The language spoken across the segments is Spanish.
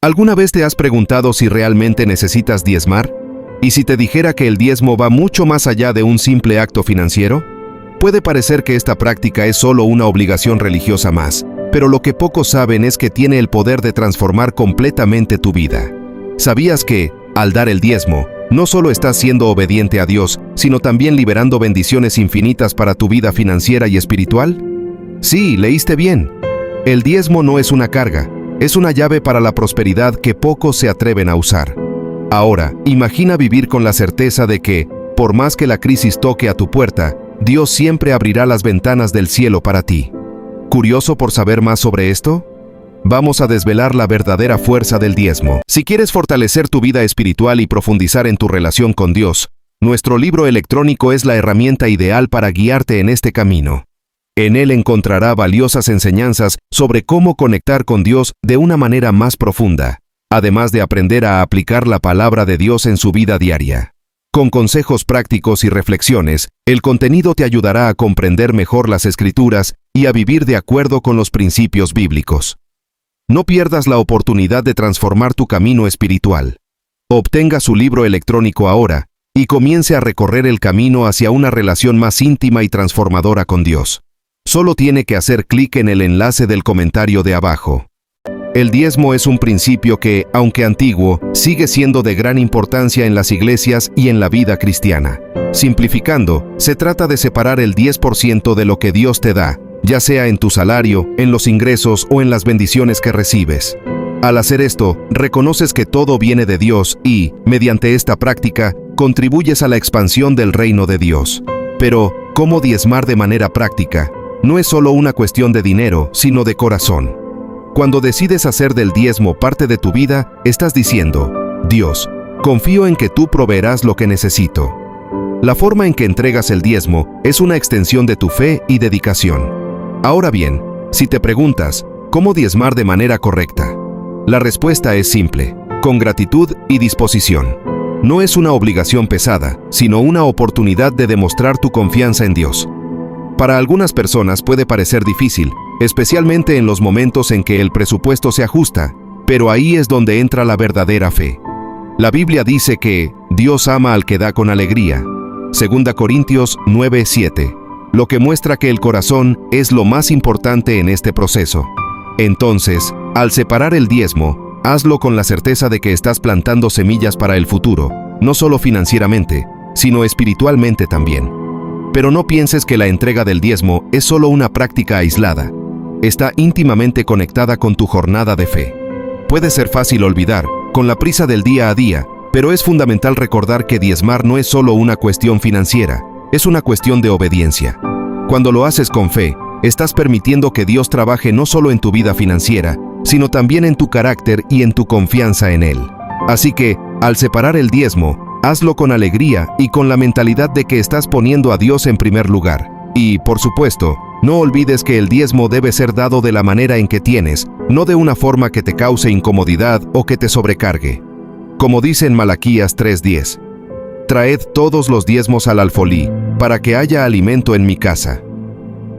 ¿Alguna vez te has preguntado si realmente necesitas diezmar? ¿Y si te dijera que el diezmo va mucho más allá de un simple acto financiero? Puede parecer que esta práctica es solo una obligación religiosa más, pero lo que pocos saben es que tiene el poder de transformar completamente tu vida. ¿Sabías que, al dar el diezmo, no solo estás siendo obediente a Dios, sino también liberando bendiciones infinitas para tu vida financiera y espiritual? Sí, leíste bien. El diezmo no es una carga, es una llave para la prosperidad que pocos se atreven a usar. Ahora, imagina vivir con la certeza de que, por más que la crisis toque a tu puerta, Dios siempre abrirá las ventanas del cielo para ti. ¿Curioso por saber más sobre esto? Vamos a desvelar la verdadera fuerza del diezmo. Si quieres fortalecer tu vida espiritual y profundizar en tu relación con Dios, nuestro libro electrónico es la herramienta ideal para guiarte en este camino. En él encontrará valiosas enseñanzas sobre cómo conectar con Dios de una manera más profunda, además de aprender a aplicar la palabra de Dios en su vida diaria. Con consejos prácticos y reflexiones, el contenido te ayudará a comprender mejor las Escrituras y a vivir de acuerdo con los principios bíblicos. No pierdas la oportunidad de transformar tu camino espiritual. Obtenga su libro electrónico ahora y comience a recorrer el camino hacia una relación más íntima y transformadora con Dios. Solo tiene que hacer clic en el enlace del comentario de abajo. El diezmo es un principio que, aunque antiguo, sigue siendo de gran importancia en las iglesias y en la vida cristiana. Simplificando, se trata de separar el 10% de lo que Dios te da, ya sea en tu salario, en los ingresos o en las bendiciones que recibes. Al hacer esto, reconoces que todo viene de Dios y, mediante esta práctica, contribuyes a la expansión del reino de Dios. Pero, ¿cómo diezmar de manera práctica? No es solo una cuestión de dinero, sino de corazón. Cuando decides hacer del diezmo parte de tu vida, estás diciendo: Dios, confío en que tú proveerás lo que necesito. La forma en que entregas el diezmo es una extensión de tu fe y dedicación. Ahora bien, si te preguntas, ¿cómo diezmar de manera correcta? La respuesta es simple: con gratitud y disposición. No es una obligación pesada, sino una oportunidad de demostrar tu confianza en Dios. Para algunas personas puede parecer difícil, especialmente en los momentos en que el presupuesto se ajusta, pero ahí es donde entra la verdadera fe. La Biblia dice que Dios ama al que da con alegría. 2 Corintios 9:7. Lo que muestra que el corazón es lo más importante en este proceso. Entonces, al separar el diezmo, hazlo con la certeza de que estás plantando semillas para el futuro, no solo financieramente, sino espiritualmente también. Pero no pienses que la entrega del diezmo es solo una práctica aislada. Está íntimamente conectada con tu jornada de fe. Puede ser fácil olvidar, con la prisa del día a día, pero es fundamental recordar que diezmar no es solo una cuestión financiera, es una cuestión de obediencia. Cuando lo haces con fe, estás permitiendo que Dios trabaje no solo en tu vida financiera, sino también en tu carácter y en tu confianza en Él. Así que, al separar el diezmo, hazlo con alegría y con la mentalidad de que estás poniendo a Dios en primer lugar. Y, por supuesto, no olvides que el diezmo debe ser dado de la manera en que tienes, no de una forma que te cause incomodidad o que te sobrecargue. Como dice en Malaquías 3:10, «Traed todos los diezmos al alfolí, para que haya alimento en mi casa».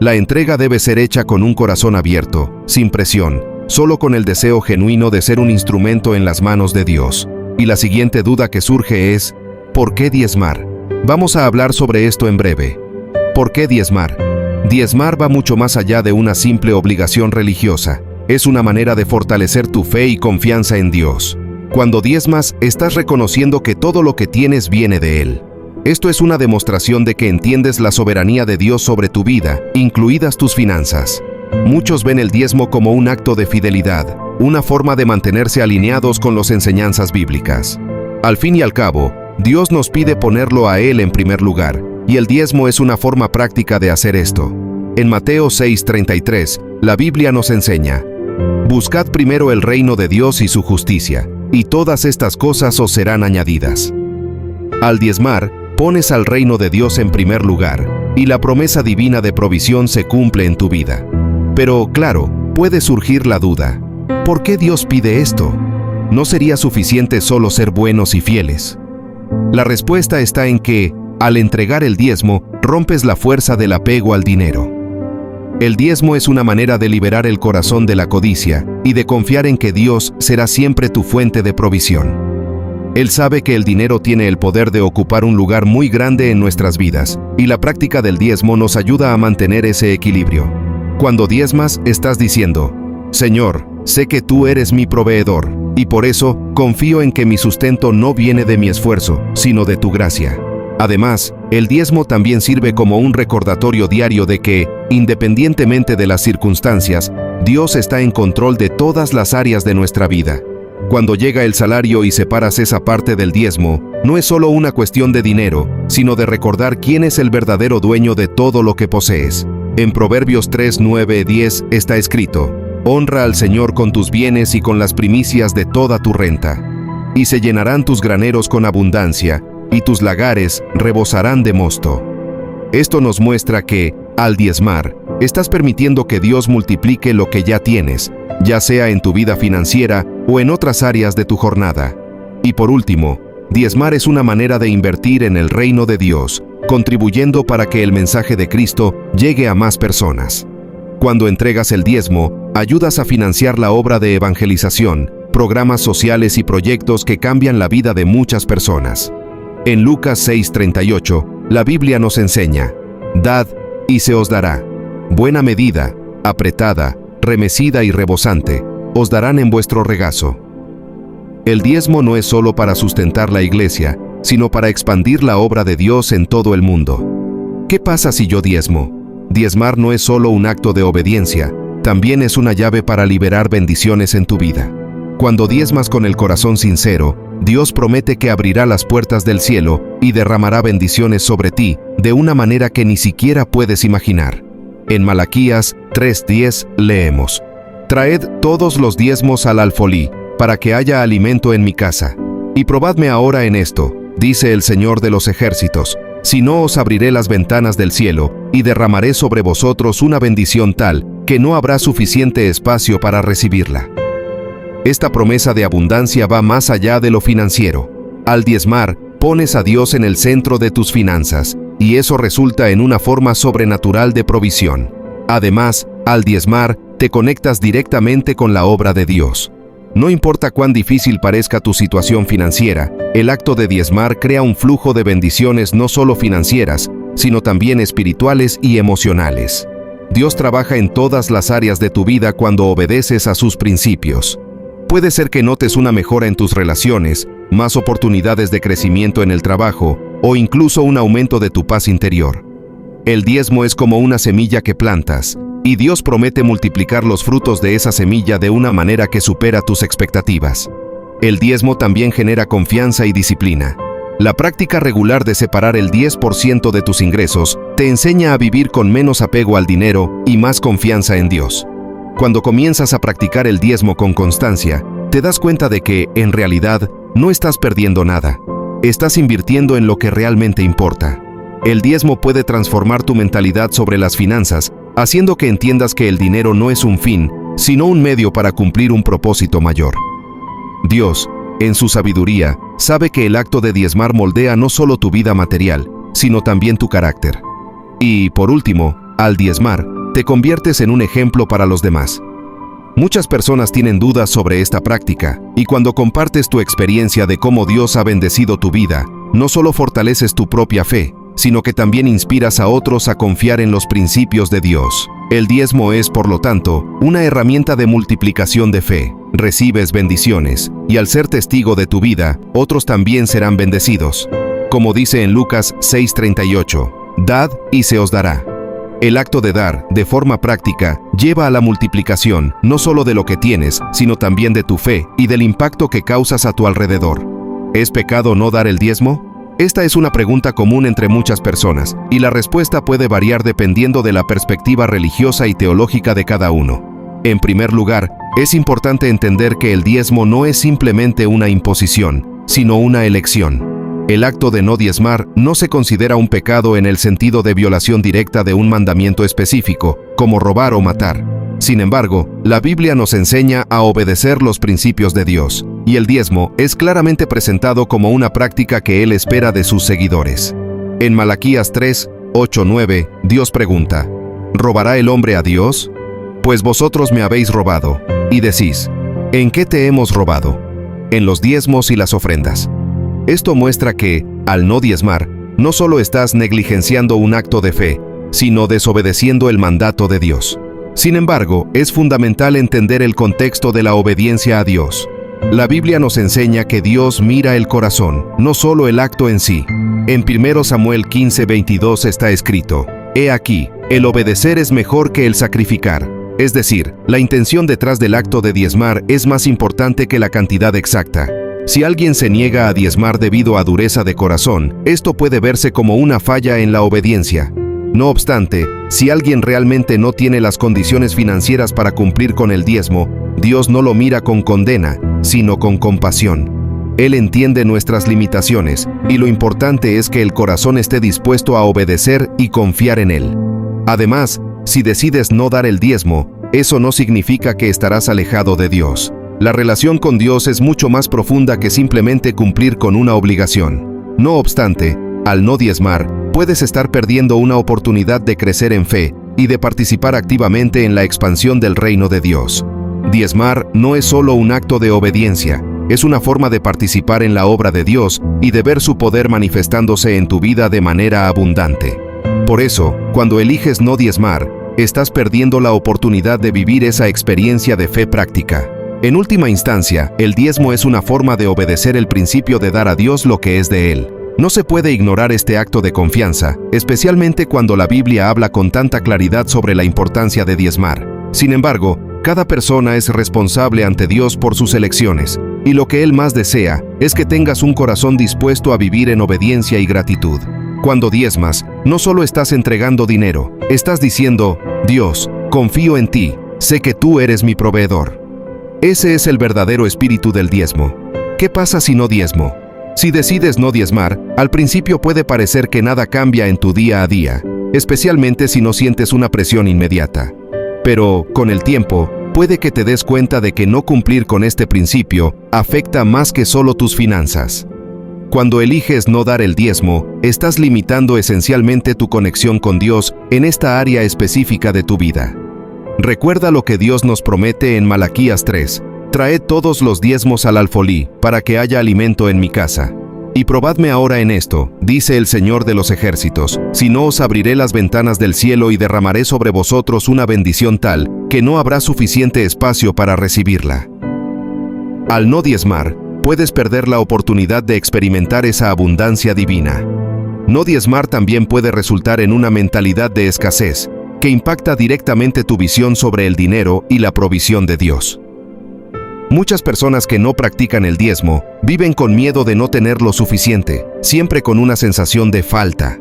La entrega debe ser hecha con un corazón abierto, sin presión, solo con el deseo genuino de ser un instrumento en las manos de Dios. Y la siguiente duda que surge es, ¿por qué diezmar? Vamos a hablar sobre esto en breve. ¿Por qué diezmar? Diezmar va mucho más allá de una simple obligación religiosa. Es una manera de fortalecer tu fe y confianza en Dios. Cuando diezmas, estás reconociendo que todo lo que tienes viene de Él. Esto es una demostración de que entiendes la soberanía de Dios sobre tu vida, incluidas tus finanzas. Muchos ven el diezmo como un acto de fidelidad, una forma de mantenerse alineados con las enseñanzas bíblicas. Al fin y al cabo, Dios nos pide ponerlo a Él en primer lugar, y el diezmo es una forma práctica de hacer esto. En Mateo 6:33, la Biblia nos enseña: «Buscad primero el reino de Dios y su justicia, y todas estas cosas os serán añadidas». Al diezmar, pones al reino de Dios en primer lugar, y la promesa divina de provisión se cumple en tu vida. Pero, claro, puede surgir la duda: ¿por qué Dios pide esto? ¿No sería suficiente solo ser buenos y fieles? La respuesta está en que, al entregar el diezmo, rompes la fuerza del apego al dinero. El diezmo es una manera de liberar el corazón de la codicia y de confiar en que Dios será siempre tu fuente de provisión. Él sabe que el dinero tiene el poder de ocupar un lugar muy grande en nuestras vidas, y la práctica del diezmo nos ayuda a mantener ese equilibrio. Cuando diezmas, estás diciendo: Señor, sé que tú eres mi proveedor, y por eso confío en que mi sustento no viene de mi esfuerzo, sino de tu gracia. Además, el diezmo también sirve como un recordatorio diario de que, independientemente de las circunstancias, Dios está en control de todas las áreas de nuestra vida. Cuando llega el salario y separas esa parte del diezmo, no es solo una cuestión de dinero, sino de recordar quién es el verdadero dueño de todo lo que posees. En Proverbios 3, 9, 10 está escrito: Honra al Señor con tus bienes y con las primicias de toda tu renta. Y se llenarán tus graneros con abundancia, y tus lagares rebosarán de mosto. Esto nos muestra que, al diezmar, estás permitiendo que Dios multiplique lo que ya tienes, ya sea en tu vida financiera o en otras áreas de tu jornada. Y por último, diezmar es una manera de invertir en el reino de Dios, contribuyendo para que el mensaje de Cristo llegue a más personas. Cuando entregas el diezmo, ayudas a financiar la obra de evangelización, programas sociales y proyectos que cambian la vida de muchas personas. En Lucas 6:38, la Biblia nos enseña: Dad y se os dará. Buena medida, apretada, remecida y rebosante, os darán en vuestro regazo. El diezmo no es solo para sustentar la iglesia, sino para expandir la obra de Dios en todo el mundo. ¿Qué pasa si yo diezmo? Diezmar no es solo un acto de obediencia, también es una llave para liberar bendiciones en tu vida. Cuando diezmas con el corazón sincero, Dios promete que abrirá las puertas del cielo y derramará bendiciones sobre ti de una manera que ni siquiera puedes imaginar. En Malaquías 3:10 leemos: Traed todos los diezmos al alfolí, para que haya alimento en mi casa. Y probadme ahora en esto, dice el Señor de los ejércitos, si no os abriré las ventanas del cielo y derramaré sobre vosotros una bendición tal que no habrá suficiente espacio para recibirla. Esta promesa de abundancia va más allá de lo financiero. Al diezmar, pones a Dios en el centro de tus finanzas, y eso resulta en una forma sobrenatural de provisión. Además, al diezmar, te conectas directamente con la obra de Dios. No importa cuán difícil parezca tu situación financiera, el acto de diezmar crea un flujo de bendiciones no solo financieras, sino también espirituales y emocionales. Dios trabaja en todas las áreas de tu vida cuando obedeces a sus principios. Puede ser que notes una mejora en tus relaciones, más oportunidades de crecimiento en el trabajo, o incluso un aumento de tu paz interior. El diezmo es como una semilla que plantas, y Dios promete multiplicar los frutos de esa semilla de una manera que supera tus expectativas. El diezmo también genera confianza y disciplina. La práctica regular de separar el 10% de tus ingresos te enseña a vivir con menos apego al dinero y más confianza en Dios. Cuando comienzas a practicar el diezmo con constancia, te das cuenta de que, en realidad, no estás perdiendo nada. Estás invirtiendo en lo que realmente importa. El diezmo puede transformar tu mentalidad sobre las finanzas, haciendo que entiendas que el dinero no es un fin, sino un medio para cumplir un propósito mayor. Dios, en su sabiduría, sabe que el acto de diezmar moldea no solo tu vida material, sino también tu carácter. Y, por último, al diezmar, te conviertes en un ejemplo para los demás. Muchas personas tienen dudas sobre esta práctica, y cuando compartes tu experiencia de cómo Dios ha bendecido tu vida, no solo fortaleces tu propia fe, sino que también inspiras a otros a confiar en los principios de Dios. El diezmo es, por lo tanto, una herramienta de multiplicación de fe. Recibes bendiciones, y al ser testigo de tu vida, otros también serán bendecidos. Como dice en Lucas 6:38, «Dad y se os dará». El acto de dar, de forma práctica, lleva a la multiplicación, no solo de lo que tienes, sino también de tu fe y del impacto que causas a tu alrededor. ¿Es pecado no dar el diezmo? Esta es una pregunta común entre muchas personas, y la respuesta puede variar dependiendo de la perspectiva religiosa y teológica de cada uno. En primer lugar, es importante entender que el diezmo no es simplemente una imposición, sino una elección. El acto de no diezmar no se considera un pecado en el sentido de violación directa de un mandamiento específico, como robar o matar. Sin embargo, la Biblia nos enseña a obedecer los principios de Dios, y el diezmo es claramente presentado como una práctica que Él espera de sus seguidores. En Malaquías 3, 8, 9, Dios pregunta, ¿robará el hombre a Dios? Pues vosotros me habéis robado. Y decís, ¿en qué te hemos robado? En los diezmos y las ofrendas. Esto muestra que, al no diezmar, no solo estás negligenciando un acto de fe, sino desobedeciendo el mandato de Dios. Sin embargo, es fundamental entender el contexto de la obediencia a Dios. La Biblia nos enseña que Dios mira el corazón, no solo el acto en sí. En 1 Samuel 15:22 está escrito, «He aquí, el obedecer es mejor que el sacrificar». Es decir, la intención detrás del acto de diezmar es más importante que la cantidad exacta. Si alguien se niega a diezmar debido a dureza de corazón, esto puede verse como una falla en la obediencia. No obstante, si alguien realmente no tiene las condiciones financieras para cumplir con el diezmo, Dios no lo mira con condena, sino con compasión. Él entiende nuestras limitaciones, y lo importante es que el corazón esté dispuesto a obedecer y confiar en Él. Además, si decides no dar el diezmo, eso no significa que estarás alejado de Dios. La relación con Dios es mucho más profunda que simplemente cumplir con una obligación. No obstante, al no diezmar, puedes estar perdiendo una oportunidad de crecer en fe y de participar activamente en la expansión del reino de Dios. Diezmar no es solo un acto de obediencia, es una forma de participar en la obra de Dios y de ver su poder manifestándose en tu vida de manera abundante. Por eso, cuando eliges no diezmar, estás perdiendo la oportunidad de vivir esa experiencia de fe práctica. En última instancia, el diezmo es una forma de obedecer el principio de dar a Dios lo que es de Él. No se puede ignorar este acto de confianza, especialmente cuando la Biblia habla con tanta claridad sobre la importancia de diezmar. Sin embargo, cada persona es responsable ante Dios por sus elecciones, y lo que Él más desea es que tengas un corazón dispuesto a vivir en obediencia y gratitud. Cuando diezmas, no solo estás entregando dinero, estás diciendo, Dios, confío en ti, sé que tú eres mi proveedor. Ese es el verdadero espíritu del diezmo. ¿Qué pasa si no diezmo? Si decides no diezmar, al principio puede parecer que nada cambia en tu día a día, especialmente si no sientes una presión inmediata. Pero, con el tiempo, puede que te des cuenta de que no cumplir con este principio afecta más que solo tus finanzas. Cuando eliges no dar el diezmo, estás limitando esencialmente tu conexión con Dios en esta área específica de tu vida. Recuerda lo que Dios nos promete en Malaquías 3. Traed todos los diezmos al alfolí, para que haya alimento en mi casa. Y probadme ahora en esto, dice el Señor de los ejércitos, si no os abriré las ventanas del cielo y derramaré sobre vosotros una bendición tal, que no habrá suficiente espacio para recibirla. Al no diezmar, puedes perder la oportunidad de experimentar esa abundancia divina. No diezmar también puede resultar en una mentalidad de escasez, que impacta directamente tu visión sobre el dinero y la provisión de Dios. Muchas personas que no practican el diezmo viven con miedo de no tener lo suficiente, siempre con una sensación de falta.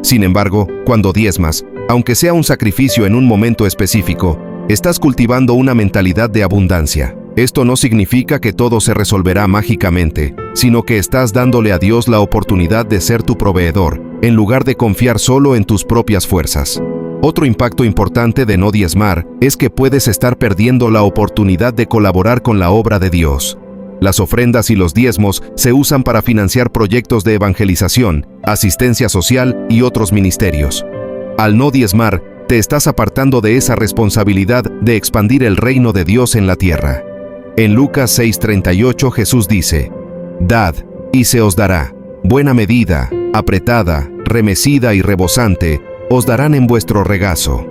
Sin embargo, cuando diezmas, aunque sea un sacrificio en un momento específico, estás cultivando una mentalidad de abundancia. Esto no significa que todo se resolverá mágicamente, sino que estás dándole a Dios la oportunidad de ser tu proveedor, en lugar de confiar solo en tus propias fuerzas. Otro impacto importante de no diezmar es que puedes estar perdiendo la oportunidad de colaborar con la obra de Dios. Las ofrendas y los diezmos se usan para financiar proyectos de evangelización, asistencia social y otros ministerios. Al no diezmar, te estás apartando de esa responsabilidad de expandir el reino de Dios en la tierra. En Lucas 6:38 Jesús dice, «Dad, y se os dará, buena medida, apretada, remecida y rebosante, os darán en vuestro regazo».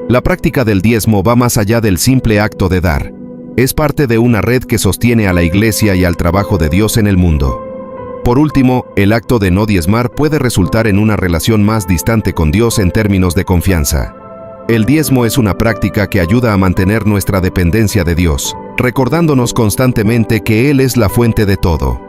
La práctica del diezmo va más allá del simple acto de dar. Es parte de una red que sostiene a la iglesia y al trabajo de Dios en el mundo. Por último, el acto de no diezmar puede resultar en una relación más distante con Dios en términos de confianza. El diezmo es una práctica que ayuda a mantener nuestra dependencia de Dios, recordándonos constantemente que Él es la fuente de todo.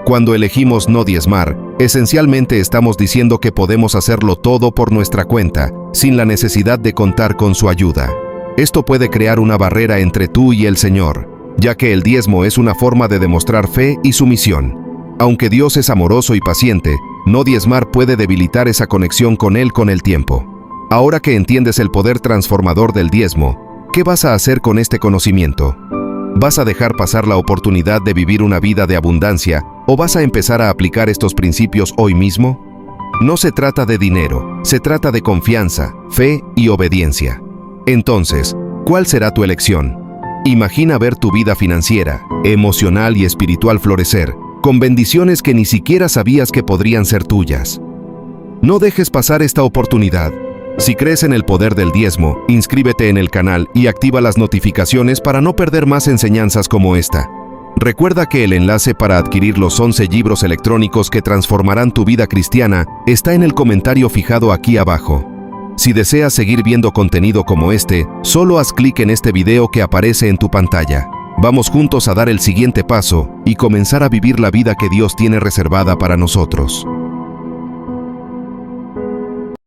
Cuando elegimos no diezmar, esencialmente estamos diciendo que podemos hacerlo todo por nuestra cuenta, sin la necesidad de contar con su ayuda. Esto puede crear una barrera entre tú y el Señor, ya que el diezmo es una forma de demostrar fe y sumisión. Aunque Dios es amoroso y paciente, no diezmar puede debilitar esa conexión con Él con el tiempo. Ahora que entiendes el poder transformador del diezmo, ¿qué vas a hacer con este conocimiento? ¿Vas a dejar pasar la oportunidad de vivir una vida de abundancia o vas a empezar a aplicar estos principios hoy mismo? No se trata de dinero, se trata de confianza, fe y obediencia. Entonces, ¿cuál será tu elección? Imagina ver tu vida financiera, emocional y espiritual florecer, con bendiciones que ni siquiera sabías que podrían ser tuyas. No dejes pasar esta oportunidad. Si crees en el poder del diezmo, inscríbete en el canal y activa las notificaciones para no perder más enseñanzas como esta. Recuerda que el enlace para adquirir los 11 libros electrónicos que transformarán tu vida cristiana está en el comentario fijado aquí abajo. Si deseas seguir viendo contenido como este, solo haz clic en este video que aparece en tu pantalla. Vamos juntos a dar el siguiente paso y comenzar a vivir la vida que Dios tiene reservada para nosotros.